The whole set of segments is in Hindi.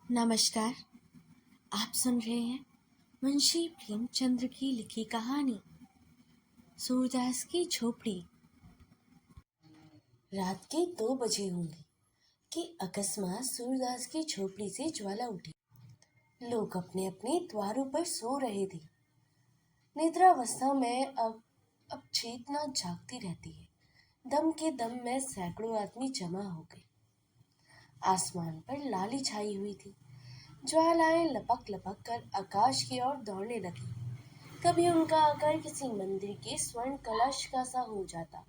नमस्कार। आप सुन रहे हैं मुंशी प्रेमचंद्र की लिखी कहानी सूरदास की झोपड़ी। रात के 2 बजे होंगे कि अकस्मात सूरदास की झोपड़ी से ज्वाला उठी। लोग अपने अपने द्वारों पर सो रहे थे। निद्रावस्था में अब चेतना जागती रहती है। दम के दम में सैकड़ों आदमी जमा हो गए। आसमान पर लाली छाई हुई थी। ज्वालाएं लपक लपक कर आकाश की ओर दौड़ने लगी। कभी उनका आकार किसी मंदिर के स्वर्ण कलश का सा हो जाता,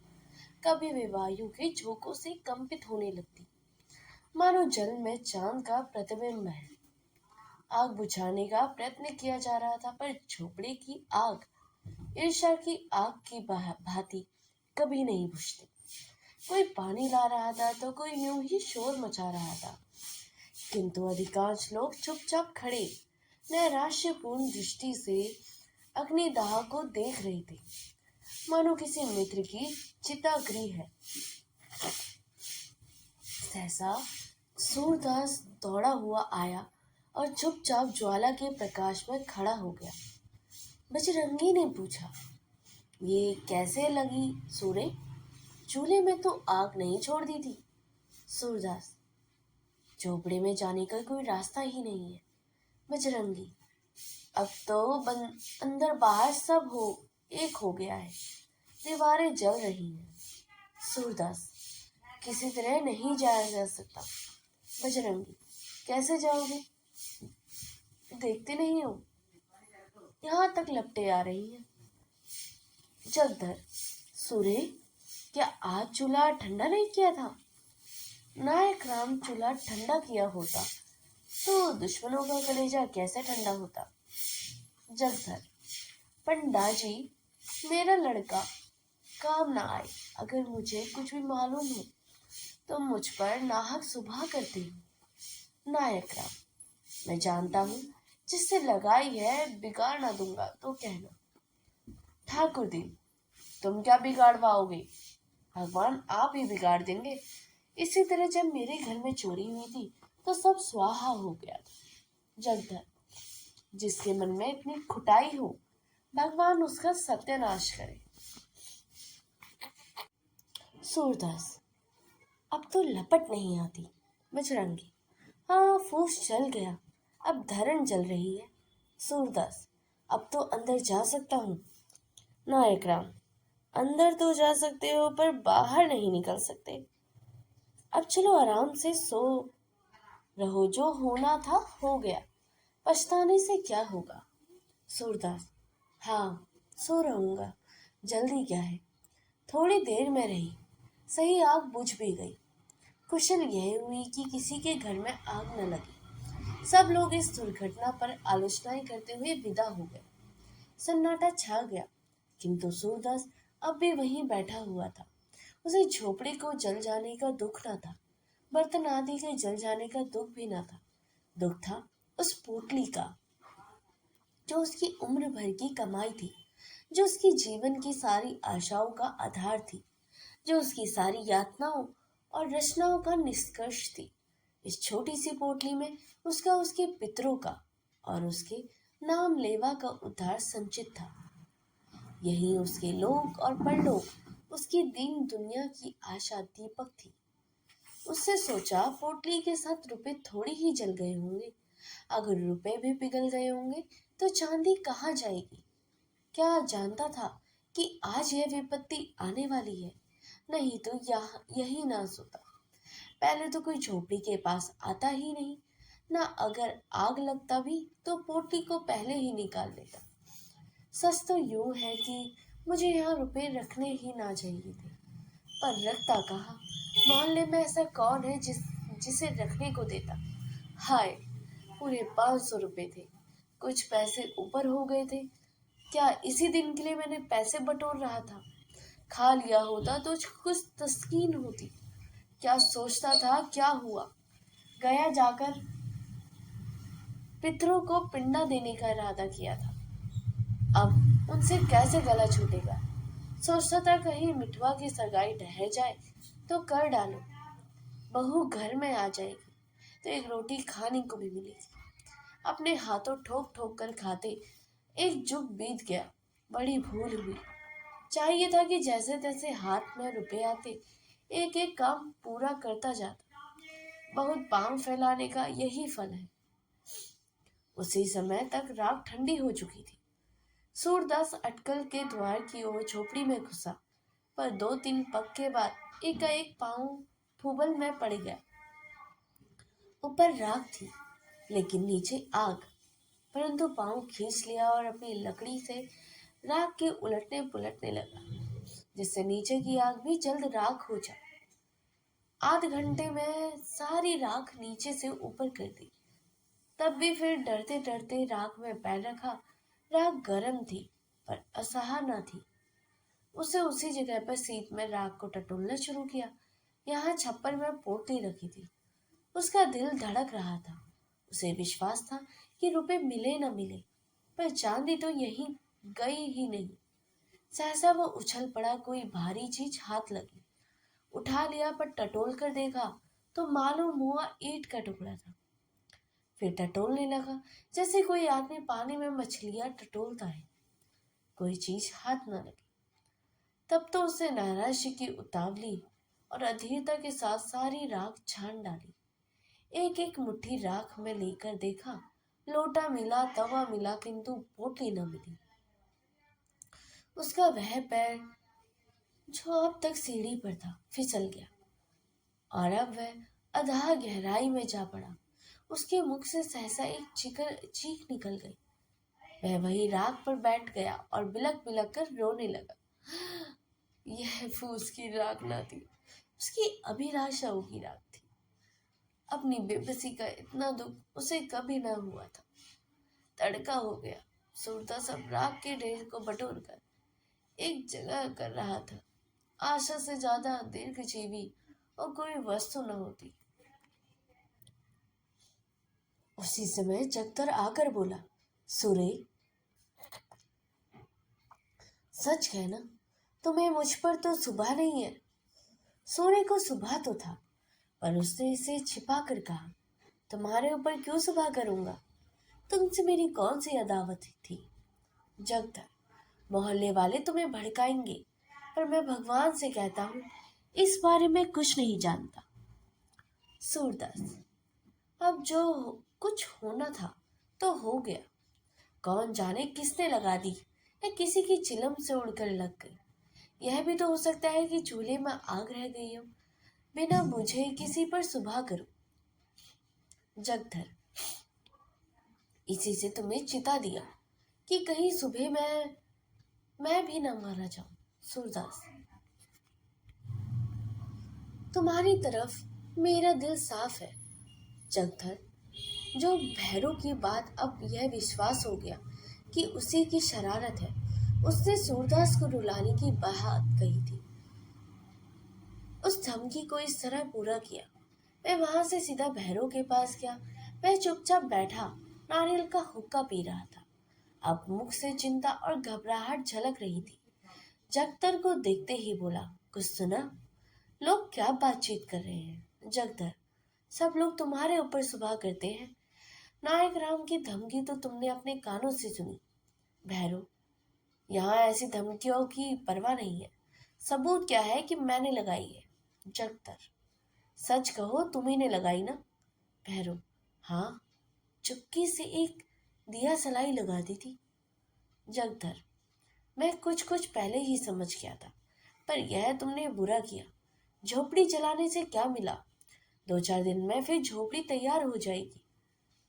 कभी वे वायु के झोंकों से कंपित होने लगती, मानो जल में चांद का प्रतिबिंब है। आग बुझाने का प्रयत्न किया जा रहा था, पर झोपड़े की आग ईर्ष्या की आग की भांति कभी नहीं बुझती। कोई पानी ला रहा था तो कोई यूं ही शोर मचा रहा था, किंतु अधिकांश लोग चुपचाप खड़े नैराश्यपूर्ण दृष्टि से अग्निदाह को देख रहे थे, मानो किसी मित्र की चितागृह है। सहसा सूरदास दौड़ा हुआ आया और चुपचाप ज्वाला के प्रकाश में खड़ा हो गया। बजरंगी ने पूछा, ये कैसे लगी सूरे? चूल्हे में तो आग नहीं छोड़ दी थी। सूरदास, झोपड़े में जाने का कोई रास्ता ही नहीं है। बजरंगी, अब तो अंदर बाहर सब एक हो गया है। दीवारें जल रही हैं। सूरदास, किसी तरह नहीं जाया जा सकता। बजरंगी, कैसे जाओगे? देखते नहीं हो, यहाँ तक लपटें आ रही हैं। जगधर, सूरे, क्या आज चूल्हा ठंडा नहीं किया था? नायक राम, चूल्हा ठंडा किया होता तो दुश्मनों का कलेजा कैसे ठंडा होता? जगधर, पंडा जी, मेरा लड़का काम ना आए। अगर मुझे कुछ भी मालूम हो तो मुझ पर नाहक सुबह करते हो। नायक राम, मैं जानता हूँ, जिससे लगाई है बिगाड़ ना दूंगा तो कहना। ठाकुर दिन, तुम क्या बिगाड़ पाओगे? भगवान आप ही बिगाड़ देंगे। इसी तरह जब मेरे घर में चोरी हुई थी तो सब स्वाहा हो गया था। जगधर, जिसके मन में इतनी खुटाई हो, भगवान उसका सत्यानाश करे। सूरदास, अब तो लपट नहीं आती। बजरंगी, हाँ, फूस जल गया, अब धरण जल रही है। सूरदास, अब तो अंदर जा सकता हूँ। नायक राम, अंदर तो जा सकते हो पर बाहर नहीं निकल सकते। अब चलो आराम से सो रहो, जो होना था हो गया, पछताने से क्या होगा। सूरदास, हाँ, सो रहूंगा, जल्दी क्या है। थोड़ी देर में रही, सही आग बुझ भी गई। कुशल यह हुई कि किसी के घर में आग न लगी। सब लोग इस दुर्घटना पर आलोचनाएं करते हुए विदा हो गए। सन्नाटा छा गया, किंतु सूरदास अब भी वहीं बैठा हुआ था। उसे झोपड़ी को जल जाने का दुख न था, बर्तन आदि के जल जाने का दुख भी न था। दुख था उस पोटली का, जो उसकी उम्र भर की कमाई थी, जो उसकी जीवन की सारी आशाओं का आधार थी, जो उसकी सारी यातनाओं और रचनाओं का निष्कर्ष थी। इस छोटी सी पोटली में उसका, उसके पितरों का और उसके नाम लेवा का उद्धार संचित था। यही उसके लोक और परलोक, उसकी दीन दुनिया की आशा दीपक थी। उससे सोचा, पोटली के साथ रुपए थोड़ी ही जल गए होंगे। अगर रुपए भी पिघल गए होंगे तो चांदी कहाँ जाएगी? क्या जानता था कि आज यह विपत्ति आने वाली है? नहीं तो यही ना सोता। पहले तो कोई झोपड़ी के पास आता ही नहीं, ना अगर आग लगता भी तो पोटली को पहले ही निकाल लेता। सच तो यूं है कि मुझे यहाँ रुपए रखने ही ना चाहिए थे, पर रखता कहाँ? मोहल्ले में ऐसा कौन है जिसे रखने को देता? हाय, पूरे 500 रुपए थे। कुछ पैसे ऊपर हो गए थे। क्या इसी दिन के लिए मैंने पैसे बटोर रहा था? खा लिया होता तो कुछ तस्कीन होती। क्या सोचता था, क्या हुआ? गया जाकर पितरों को पिंडा देने का इरादा किया था। अब उनसे कैसे गला छूटेगा? सोचता था कहीं मिठवा की सगाई ठहर जाए तो कर डालो, बहू घर में आ जाएगी, तो एक रोटी खाने को भी मिली थी। अपने हाथों ठोक ठोक कर खाते एक जुग बीत गया। बड़ी भूल हुई। चाहिए था कि जैसे तैसे हाथ में रुपए आते, एक एक काम पूरा करता जाता। बहुत पांव फैलाने का यही फल है। उसी समय तक राख ठंडी हो चुकी थी। सूरदास अटकल के द्वार की ओर झोपड़ी में घुसा, पर 2-3 पग के बाद एकाएक पांव भूबल में पड़ गया। ऊपर राख थी, लेकिन नीचे आग। परंतु पांव खींच लिया और अपनी लकड़ी से राख के उलटने पुलटने लगा, जिससे नीचे की आग भी जल्द राख हो जाए। आध घंटे में सारी राख नीचे से ऊपर कर दी। तब भी फिर डरते डरते राख में पैर रखा। राख गर्म थी, पर असहा न थी। उसे उसी जगह पर सीट में राख को टटोलना शुरू किया। यहाँ छप्पर में पोटली रखी थी। उसका दिल धड़क रहा था। उसे विश्वास था कि रुपए मिले न मिले, पर चांदी तो यहीं गई ही नहीं। सहसा वो उछल पड़ा। कोई भारी चीज हाथ लगी। उठा लिया, पर टटोल कर देखा तो मालूम हुआ ईंट का टुकड़ा था। फिर टटोलने लगा, जैसे कोई आदमी पानी में मछलियां टटोलता है। कोई चीज हाथ न लगी। तब तो उसे नाराजगी की उतावली और अधीरता के साथ सारी राख छान डाली। एक एक मुट्ठी राख में लेकर देखा। लोटा मिला, तवा मिला, किंतु पोटली न मिली। उसका वह पैर जो अब तक सीढ़ी पर था फिसल गया, और अब वह अथाह गहराई में जा पड़ा। उसके मुख से सहसा एक चीख निकल गई। वह वही राख पर बैठ गया और बिलक बिलक कर रोने लगा। यह फूस की राख न थी, उसकी अभिलाषाओं की राख थी। अपनी बेबसी का इतना दुख उसे कभी न हुआ था। तड़का हो गया। सूरदास सब राख के ढेर को बटोर कर एक जगह कर रहा था। आशा से ज्यादा दीर्घजीवी और कोई वस्तु न होती। उसी समय जगदर आकर बोला, सूरे, सच कहना, तुम्हें मुझ पर तो सुबह नहीं है। सूर्य को सुबह तो था, पर उसने इसे छिपा कर कहा, तुम्हारे ऊपर क्यों सुबह करूंगा? तुमसे मेरी कौन सी अदावत थी? जगदर, मोहल्ले वाले तुम्हें भड़काएंगे, पर मैं भगवान से कहता हूँ, इस बारे में कुछ नहीं जानता। सूरदास, अब जो कुछ होना था तो हो गया। कौन जाने किसने लगा दी, या किसी की चिलम से उड़कर लग गई। यह भी तो हो सकता है कि चूल्हे में आग रह गई हो, बिना मुझे किसी पर सुबह करो। जगधर, इसी से तुम्हें चिता दिया कि कहीं सुबह मैं भी न मारा जाऊं। सूरदास, तुम्हारी तरफ मेरा दिल साफ है। जगधर, जो भैरों की बात अब यह विश्वास हो गया कि उसी की शरारत है, उसने सूरदास को रुलाने की बात कही थी। उस धमकी को इस तरह पूरा किया। मैं वहां से सीधा भैरों के पास गया। वह चुपचाप बैठा नारियल का हुक्का पी रहा था। अब मुख से चिंता और घबराहट झलक रही थी। जगदर को देखते ही बोला, कुछ सुना? लोग क्या बातचीत कर रहे हैं? जगदर, सब लोग तुम्हारे ऊपर सुबह करते हैं। नायक राम की धमकी तो तुमने अपने कानों से सुनी। भैरव, यहाँ ऐसी धमकियों की परवाह नहीं है। सबूत क्या है कि मैंने लगाई है? जगदर, सच कहो, तुम्ही ने लगाई ना? भैरव, हाँ, चुपके से एक दिया सलाई लगा दी थी। जगदर, मैं कुछ कुछ पहले ही समझ गया था, पर यह तुमने बुरा किया। झोपड़ी जलाने से क्या मिला? 2-4 दिन में फिर झोपड़ी तैयार हो जाएगी।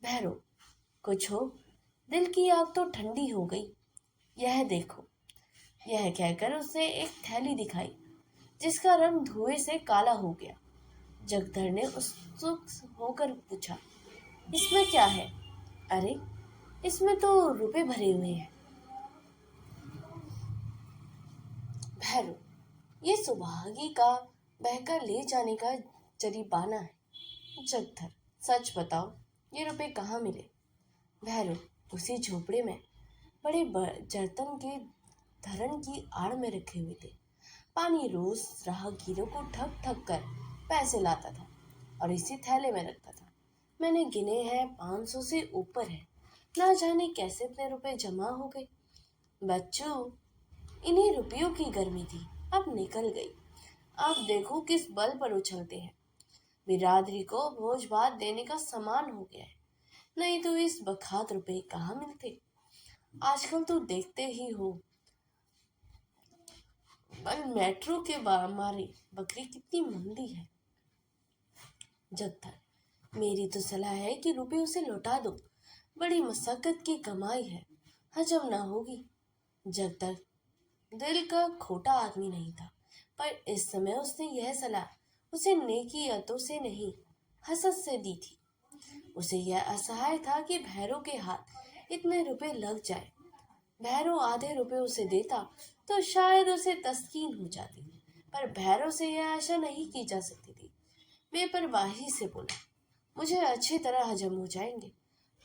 भैरव, कुछ हो, दिल की आग तो ठंडी हो गई। यह देखो। यह कहकर उसने एक थैली दिखाई, जिसका रंग धुएं से काला हो गया। जगधर ने उत्सुक होकर पूछा, इसमें क्या है? अरे, इसमें तो रुपए भरे हुए हैं। भैरव, ये सुभागी का बहकर ले जाने का जरीबाना है। जगधर, सच बताओ, ये रुपए कहाँ मिले? भैरव, उसी झोपड़े में बड़े जर्तन के धरण की आड़ में रखे हुए थे। पानी रोज राहगीरों को ठग ठग कर पैसे लाता था और इसी थैले में रखता था। मैंने गिने हैं 500 से ऊपर है। ना जाने कैसे इतने रुपए जमा हो गए। बच्चों, इन्हीं रुपयों की गर्मी थी, अब निकल गई। अब देखो किस बल पर उछलते हैं। बिरादरी को भोज भात देने का सामान हो गया है। नहीं तो इस बखात रुपए कहाँ मिलते। आजकल तो देखते ही हो, पर मेट्रो के मारे बकरी कितनी मंदी है। जगथर, मेरी तो सलाह है कि रुपए उसे लौटा दो। बड़ी मशक्कत की कमाई है, हजम ना होगी। जगथर दिल का खोटा आदमी नहीं था, पर इस समय उसने यह सलाह उसे नेकी अतों से नहीं, हसद से दी थी। उसे यह असहाय था कि भैरों के हाथ इतने रुपए लग जाए। भैरव आधे रुपए उसे देता तो शायद उसे तस्कीन हो जाती, पर भैरव से यह आशा नहीं की जा सकती थी। बेपरवाही से बोला, मुझे अच्छी तरह हजम हो जाएंगे।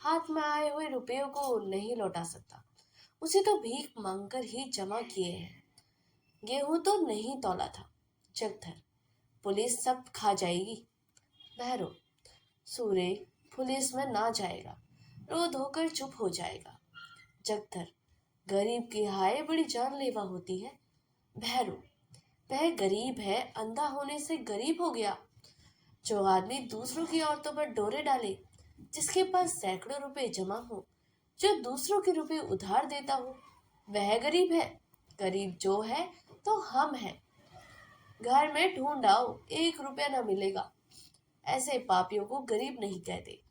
हाथ में आए हुए रुपयों को नहीं लौटा सकता। उसे तो भीख मांगकर ही जमा किए हैं। गेहूं तो नहीं तौला था। जगधर, पुलिस सब खा जाएगी। भैरव, सूर्य पुलिस में ना जाएगा, रो धोकर चुप हो जाएगा। जगधर, गरीब की हाय बड़ी जानलेवा होती है। भैरू, वह गरीब है, अंधा होने से गरीब हो गया। जो आदमी दूसरों की औरतों पर डोरे डाले, जिसके पास सैकड़ों रुपए जमा हो, जो दूसरों के रुपए उधार देता हो, वह गरीब है। गरीब जो है तो हम हैं। घर में ढूंढ आओ, 1 रुपया ना मिलेगा। ऐसे पापियों को गरीब नहीं कहते।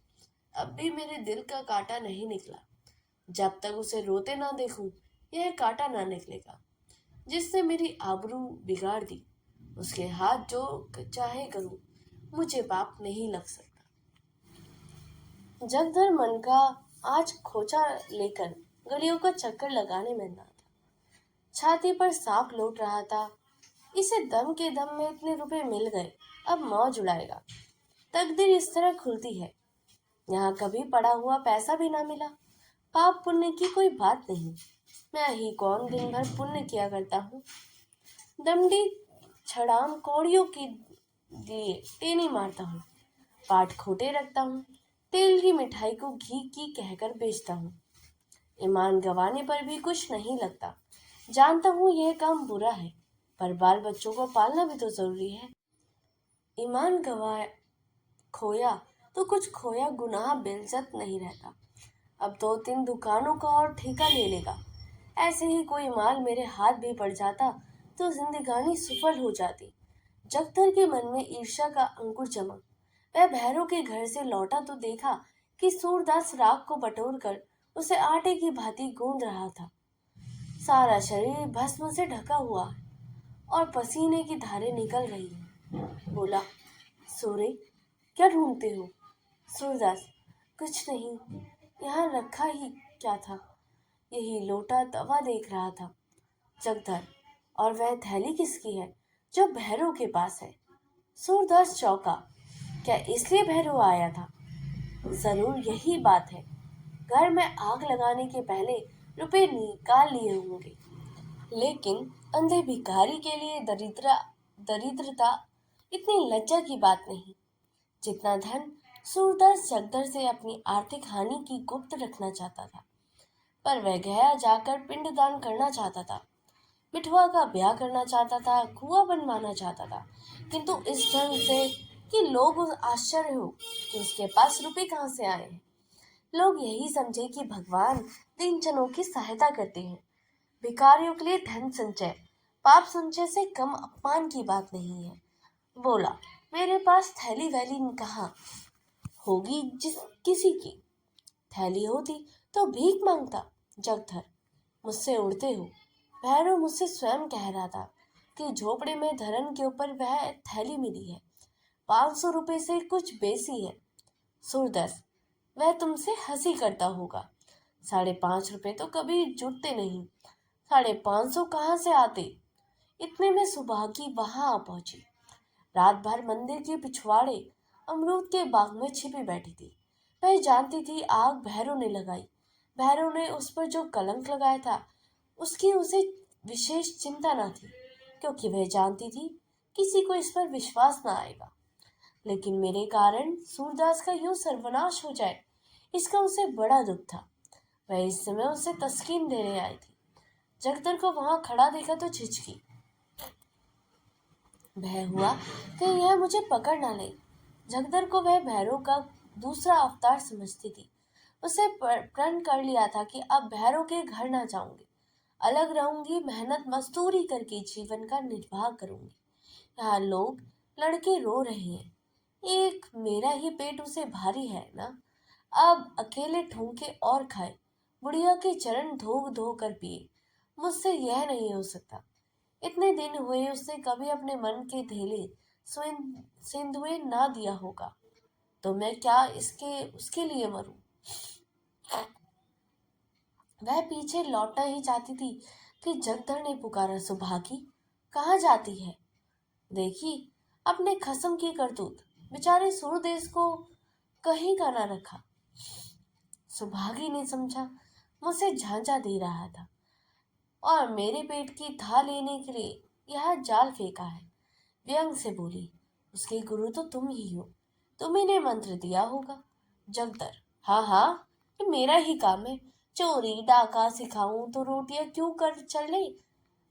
अब भी मेरे दिल का कांटा नहीं निकला। जब तक उसे रोते ना देखूं, यह कांटा ना निकलेगा। जिसने मेरी आबरू बिगाड़ दी, उसके हाथ जो चाहे करूं, मुझे पाप नहीं लग सकता। जगधर मन का आज खोचा लेकर गलियों का चक्कर लगाने में ना था। छाती पर सांप लौट रहा था। इसे दम के दम में इतने रुपए मिल गए, अब मौज उड़ाएगा। तकदीर इस तरह खुलती है। यहाँ कभी पड़ा हुआ पैसा भी ना मिला। पाप पुण्य की कोई बात नहीं। मैं ही कौन दिन भर पुण्य किया करता हूँ। दमड़ी छड़ाम कौड़ियों के लिए टेनी मारता हूँ। पाठ खोटे रखता हूँ। तेल की मिठाई को घी की कहकर बेचता हूँ। ईमान गंवाने पर भी कुछ नहीं लगता। जानता हूँ यह काम बुरा है, पर बाल बच्चों को पालना भी तो जरूरी है। ईमान गवा खोया तो कुछ खोया, गुनाह बेइज्जत नहीं रहता। अब 2-3 दुकानों का और ठेका ले लेगा। ऐसे ही कोई माल मेरे हाथ भी पड़ जाता तो जिंदगानी सफल हो जाती। जगधर के मन में ईर्ष्या का अंकुर जमा। वह भैरों के घर से लौटा तो देखा कि सूरदास राख को बटोर कर उसे आटे की भांति गूंद रहा था। सारा शरीर भस्म से ढका हुआ है और पसीने की धारें निकल रही है। बोला, सूर्य, क्या ढूंढते हो? सूरदास, कुछ नहीं, यहाँ रखा ही क्या था, यही लोटा तवा देख रहा था। जगधर, और वह थैली किसकी है जो भैरव के पास है? सूरदास चौंका। क्या इसलिए भैरव आया था? जरूर यही बात है। घर में आग लगाने के पहले रुपए निकाल लिए होंगे। लेकिन अंधे भिखारी के लिए दरिद्रता इतनी लज्जा की बात नहीं जितना धन सूरदास जगदर से अपनी आर्थिक हानि की गुप्त रखना चाहता था। पर वह गया जाकर पिंडदान करना चाहता था, बिठवा का ब्याह करना चाहता था, कुआं बनवाना चाहता था, किंतु इस ढंग से कि लोग आश्चर्य हो कि उसके पास रुपए कहाँ से आए हैं। लोग यही समझे कि भगवान दीन जनों की सहायता करते हैं। भिखारियों के लिए धन संचय पाप संचय से कम अपमान की बात नहीं है। बोला, मेरे पास थैली वैली कहाँ होगी जिस किसी की। थैली होती तो भीख मांगता। जगधर, मुझसे उड़ते हो। भैरव मुझसे स्वयं कह रहा था कि झोपड़े में धरन के ऊपर वह थैली मिली है। 500 रुपए से कुछ बेसी है। सूरदास, वह तुमसे हंसी करता होगा। 5.5 रुपए तो कभी जुटते नहीं। 550 कहाँ से आते? इतने में सुभागी वहां आ पहुंची। रात भर मंदिर के पिछवाड़े अमरूद के बाग में छिपी बैठी थी। वह जानती थी आग भैरव ने लगाई। भैरव ने उस पर जो कलंक लगाया था उसकी उसे विशेष चिंता न थी, क्योंकि वह जानती थी किसी को इस पर विश्वास न आएगा। लेकिन मेरे कारण सूरदास का यूं सर्वनाश हो जाए, इसका उसे बड़ा दुख था। वह इस समय उसे तस्कीन देने आई थी। जगदर को वहां खड़ा देखा तो झिझकी। भय हुआ कि यह मुझे पकड़ ना ले। जगदर को वह भैरव का दूसरा अवतार समझती थी। उसे प्रण कर लिया था कि अब भैरव के घर ना जाऊंगी, अलग रहूंगी, मेहनत मजदूरी करके जीवन का निर्वाह करूंगी। यहाँ लोग लड़के रो रहे हैं, एक मेरा ही पेट उसे भारी है ना। अब अकेले ठूंके और खाए, बुढ़िया के चरण धो धो कर पिए। मुझसे यह नहीं हो सकता। इतने दिन हुए उसने कभी अपने मन के धेले सिंधुए ना दिया होगा, तो मैं क्या इसके उसके लिए मरूं। वह पीछे लौटना ही चाहती थी कि जगधर ने पुकारा, सुभागी कहाँ जाती है? देखी अपने खसम की करतूत, बेचारे सूरदेश को कहीं का ना रखा। सुभागी ने समझा मुझसे झांझा दे रहा था और मेरे पेट की था लेने के लिए यह जाल फेंका है। व्यंग से बोली, उसके गुरु तो तुम ही हो, तुम्ही ने मंत्र दिया होगा। जगदर, हाँ हाँ, ये मेरा ही काम है। चोरी डाका सिखाऊं तो रोटियां क्यों कर चले।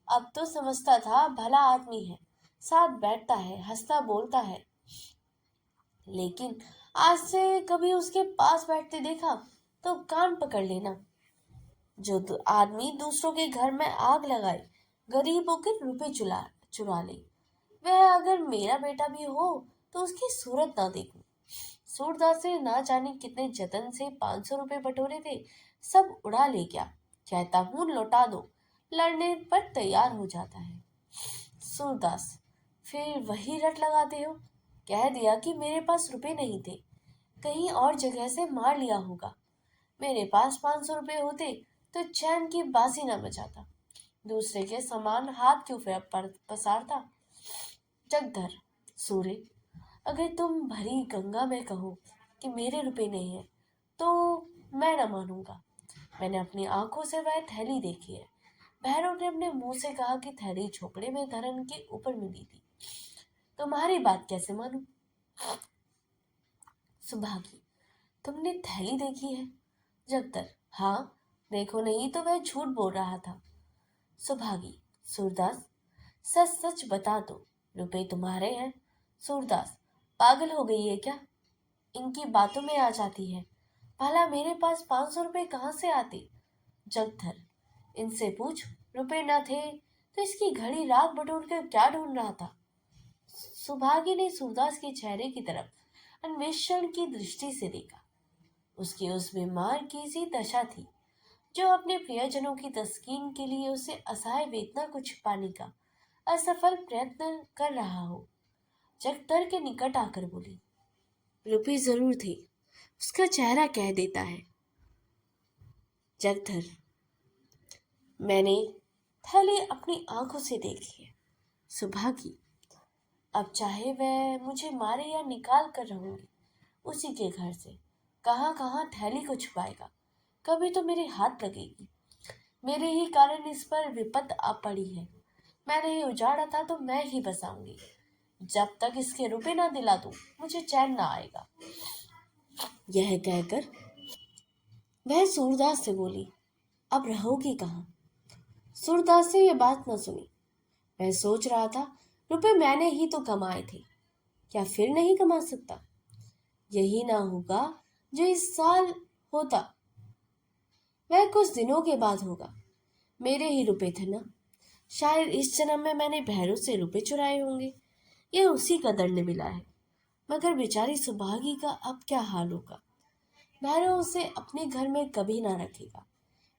अब तो समझता था भला आदमी है, साथ बैठता है, हंसता बोलता है, लेकिन आज से कभी उसके पास बैठते देखा तो कान पकड़ लेना। जो आदमी दूसरों के घर में आग लगाए, गरीबों के रुपए चुरा चुरा ले, वह अगर मेरा बेटा भी हो तो उसकी सूरत ना देखूं। सूरदास ने ना जाने कितने जतन से 500 रुपए बटोरे थे, सब उड़ा ले गया। कहता हूँ लौटा दो, लड़ने पर तैयार हो जाता है। सूरदास, फिर वही रट लगाते हो। कह दिया कि मेरे पास रुपए नहीं थे, कहीं और जगह से मार लिया होगा। मेरे पास 500 रुपए होते तो चैन की बाजी न बजाता, दूसरे के समान हाथ क्यों पसारता। जगधर, सूर्य, अगर तुम भरी गंगा में कहो कि मेरे रुपए नहीं है तो मैं न मानूंगा। मैंने अपनी आंखों से वह थैली देखी है। भैरव ने अपने मुंह से कहा कि थैली झोपड़े में धरन के ऊपर मिली थी। तुम्हारी बात कैसे मानूं? सुभागी, तुमने थैली देखी है? जगदर, हाँ, देखो नहीं तो वह झूठ बोल रहा था। सुभागी, सूरदास, सच सच बता दो, रुपए तुम्हारे हैं? सूरदास, पागल हो गई है क्या? इनकी बातों में आ जाती है। भला मेरे पास 500 रुपए कहाँ से आते? जगधर, इनसे पूछ, रुपए न थे तो इसकी घड़ी राख बटोर कर क्या ढूंढ रहा था। सुभागी ने सूरदास के चेहरे की तरफ अन्वेषण की दृष्टि से देखा। उसकी उस बीमार की सी दशा थी जो अपने प्रियजनों की तस्कीन के लिए उसे असहाय वेदना को छिपाने का असफल प्रयत्न कर रहा हो। जगदर के निकट आकर बोली, रुपए जरूर थे, उसका चेहरा कह देता है। जगधर, मैंने थैली अपनी आंखों से देखी है। सुभागी, अब चाहे वह मुझे मारे या निकाल कर रहूंगी उसी के घर से। कहाँ कहाँ थैली को छुपाएगा, कभी तो मेरे हाथ लगेगी। मेरे ही कारण इस पर विपत आ पड़ी है। मैंने ही उजाड़ा था तो मैं ही बसाऊंगी। जब तक इसके रुपए ना दिला दूं मुझे चैन ना आएगा। यह कहकर वह सूरदास से बोली, अब रहोगी कहाँ? सूरदास ने यह बात न सुनी। वह सोच रहा था, रुपए मैंने ही तो कमाए थे, क्या फिर नहीं कमा सकता? यही ना होगा जो इस साल होता, वह कुछ दिनों के बाद होगा। मेरे ही रुपए थे ना। शायद इस जन्म में मैंने भैरव से रुपए चुराए होंगे, यह उसी का दंड मिला है। मगर बेचारी सुभागी का अब क्या हाल होगा? भैरव उसे अपने घर में कभी ना रखेगा।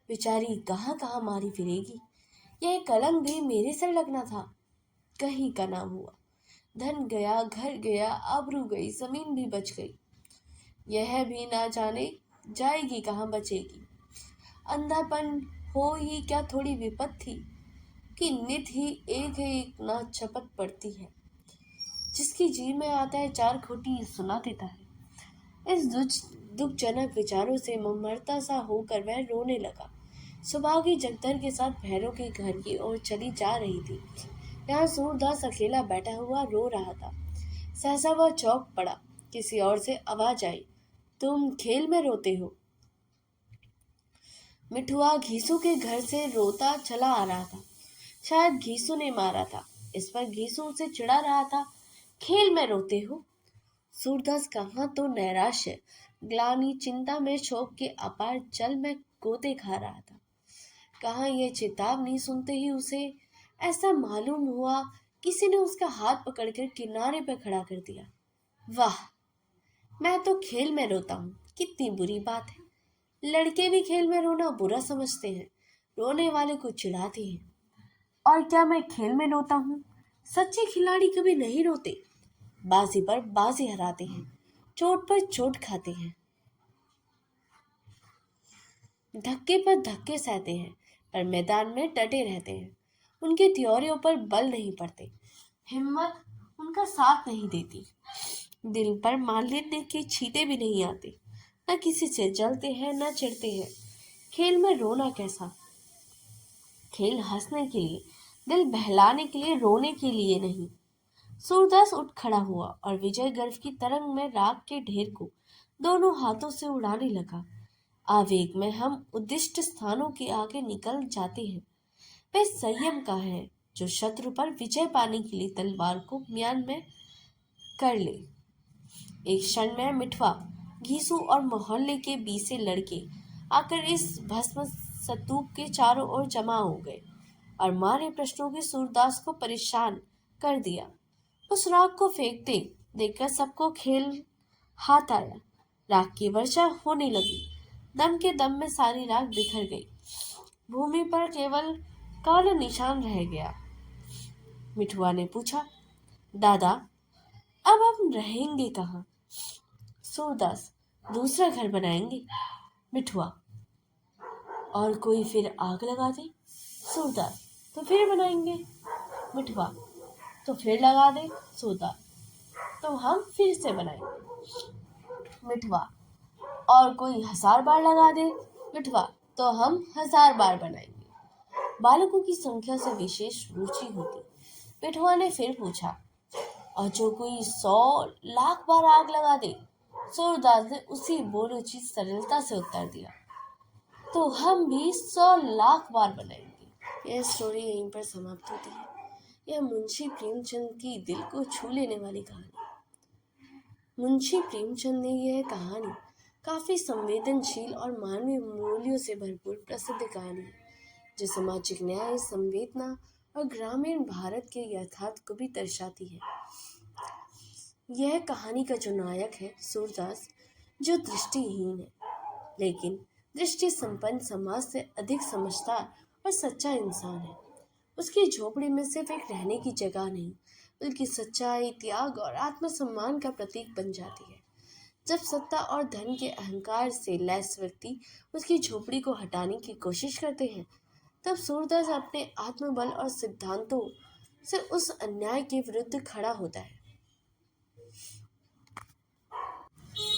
बेचारी कहाँ कहाँ मारी फिरेगी। यह कलंक भी मेरे सर लगना था। कहीं का ना हुआ। धन गया, घर गया, आबरू गई, जमीन भी बच गई। यह भी ना जाने जाएगी कहाँ बचेगी। अंधापन हो ही क्या थोड़ी विपत थी कि नित ही एक ना चपत पड़ती है। जिसकी जी में आता है चार खोटी सुना देता है। इस दुखजनक विचारों से ममरता सा होकर वह रोने लगा। सुभागी जगदर के साथ भैरव के घर की ओर चली जा रही थी। यहाँ सूरदास अकेला बैठा हुआ रो रहा था। सहसा वह चौंक पड़ा। किसी और से आवाज आई, तुम खेल में रोते हो? मिठुआ घीसू के घर से रोता चला आ रहा था। शायद घीसू ने मारा था। इस पर घीसू उसे चिढ़ा रहा था। खेल में रोते हो? सूरदास कहाँ तो नैराश्य, ग्लानि, चिंता में शोक के अपार जल में गोते खा रहा था। कहाँ ये चेतावनी सुनते ही उसे ऐसा मालूम हुआ किसी ने उसका हाथ पकड़कर किनारे पर खड़ा कर दिया। वाह, मैं तो खेल में रोता हूँ, कितनी बुरी बात है। लड़के भी खेल में रोना बुरा समझते हैं, रोने वाले को चिढ़ाते हैं। और क्या मैं खेल में रोता हूँ? सच्चे खिलाड़ी कभी नहीं रोते, बाजी पर बाजी हराते हैं, चोट पर चोट खाते हैं, धक्के पर धक्के सहते हैं, पर मैदान में डटे रहते हैं। उनके त्योरियों पर बल नहीं पड़ते, हिम्मत उनका साथ नहीं देती, दिल पर मालिन्य के छींटे भी नहीं आते, न किसी से जलते हैं न चिढ़ते हैं। खेल में रोना कैसा? खेल हंसने के लिए, दिल बहलाने के लिए, रोने के लिए नहीं। सूरदास उठ खड़ा हुआ और विजय गर्व की तरंग में राग के ढेर को दोनों हाथों से उड़ाने लगा। आवेग में हम उद्दिष्ट स्थानों के आगे निकल जाते हैं। वह संयम का है जो शत्रु पर विजय पाने के लिए तलवार को म्यान में कर ले। एक क्षण में मिठवा, घीसू और मोहल्ले के 20 लड़के आकर इस भस्म स्तूप के चारों ओर जमा हो गए और मारे प्रश्नों के सूरदास को परेशान कर दिया। उस राग को फेंकते देखकर सबको खेल हाथ आया। राग की वर्षा होने लगी। दम के दम में सारी राग बिखर गई। भूमि पर केवल काला निशान रह गया। मिठुआ ने पूछा, दादा, अब हम रहेंगे कहाँ? सूरदास, दूसरा घर बनाएंगे। मिठुआ, और कोई फिर आग लगा दे? सूरदास, तो फिर बनाएंगे। मिठुआ, तो फिर लगा दे। सूरदास, तो हम फिर से बनाएंगे। मिठुआ, और कोई 1000 बार लगा दे। मिठुआ, तो हम 1000 बार बनाएंगे। बालकों की संख्या से विशेष रुचि होती। मिठुआ ने फिर पूछा, और जो कोई 100 लाख बार आग लगा दे? सूरदास ने उसी बोलोचित सरलता से उत्तर दिया, तो हम भी 100 लाख बार बनाएंगे। यह स्टोरी यहीं पर समाप्त होती है। यह मुंशी प्रेमचंद की दिल को छू लेने वाली कहानी। मुंशी प्रेमचंद ने यह कहानी काफ़ी संवेदनशील और मानवीय मूल्यों से भरपूर प्रसिद्ध कहानी है, जो सामाजिक न्याय, संवेदना और ग्रामीण भारत के यथार्थ को भी दर्शाती है। यह कहानी का जो नायक है सूरदास, जो दृष्टिहीन है, लेकिन दृष्टि संपन्न समाज से अधिक समझदार और सच्चा इंसान है। उसकी झोपड़ी में सिर्फ एक रहने की जगह नहीं, बल्कि सच्चाई, त्याग और आत्मसम्मान का प्रतीक बन जाती है। जब सत्ता और धन के अहंकार से लैस व्यक्ति उसकी झोपड़ी को हटाने की कोशिश करते हैं, तब सूरदास अपने आत्मबल और सिद्धांतों से उस अन्याय के विरुद्ध खड़ा होता है।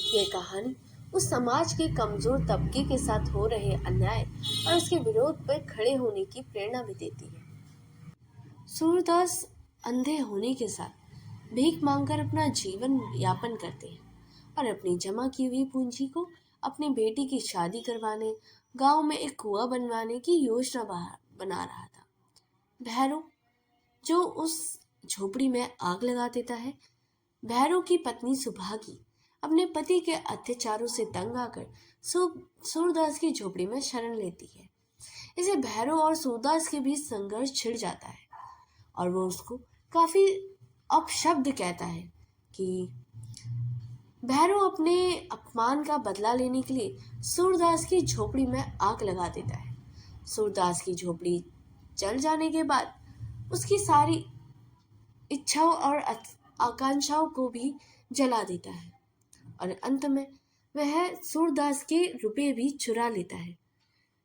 ये कहानी उस समाज के कमजोर तबके के साथ हो रहे अन्याय और उसके विरोध पर खड़े होने की प्रेरणा भी देती है। सूरदास अंधे होने के साथ भीख मांगकर अपना जीवन यापन करते हैं और अपनी जमा की हुई पूंजी को अपनी बेटी की शादी करवाने, गांव में एक कुआं बनवाने की योजना बना रहा था। भैरव, जो उस झोपड़ी में आग लगा देता है, भैरव की पत्नी सुभागी अपने पति के अत्याचारों से तंग आकर सूरदास की झोपड़ी में शरण लेती है। इसे भैरव और सूरदास के बीच संघर्ष छिड़ जाता है और वो उसको काफी अपशब्द कहता है कि भैरव अपने अपमान का बदला लेने के लिए सूरदास की झोपड़ी में आग लगा देता है। सूरदास की झोपड़ी जल जाने के बाद उसकी सारी इच्छाओं और आकांक्षाओं को भी जला देता है और अंत में वह सूरदास के रुपए भी चुरा लेता है,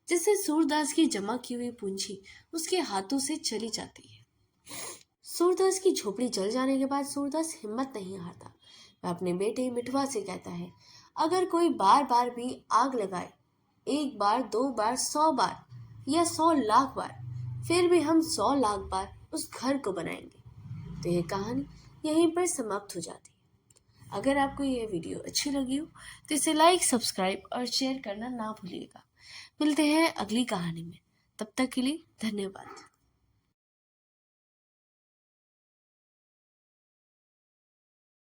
जिससे सूरदास की जमा की हुई पूंजी उसके हाथों से चली जाती है। सूरदास की झोपड़ी जल जाने के बाद सूरदास हिम्मत नहीं हारता। वह अपने बेटे मिठवा से कहता है, अगर कोई बार बार भी आग लगाए, 1 बार, 2 बार, 100 बार या 100 लाख बार, फिर भी हम 100 लाख बार उस घर को बनाएंगे। तो यह कहानी यहीं पर समाप्त हो जाती है। अगर आपको यह वीडियो अच्छी लगी हो तो इसे लाइक, सब्सक्राइब और शेयर करना ना भूलिएगा। मिलते हैं अगली कहानी में। तब तक के लिए धन्यवाद।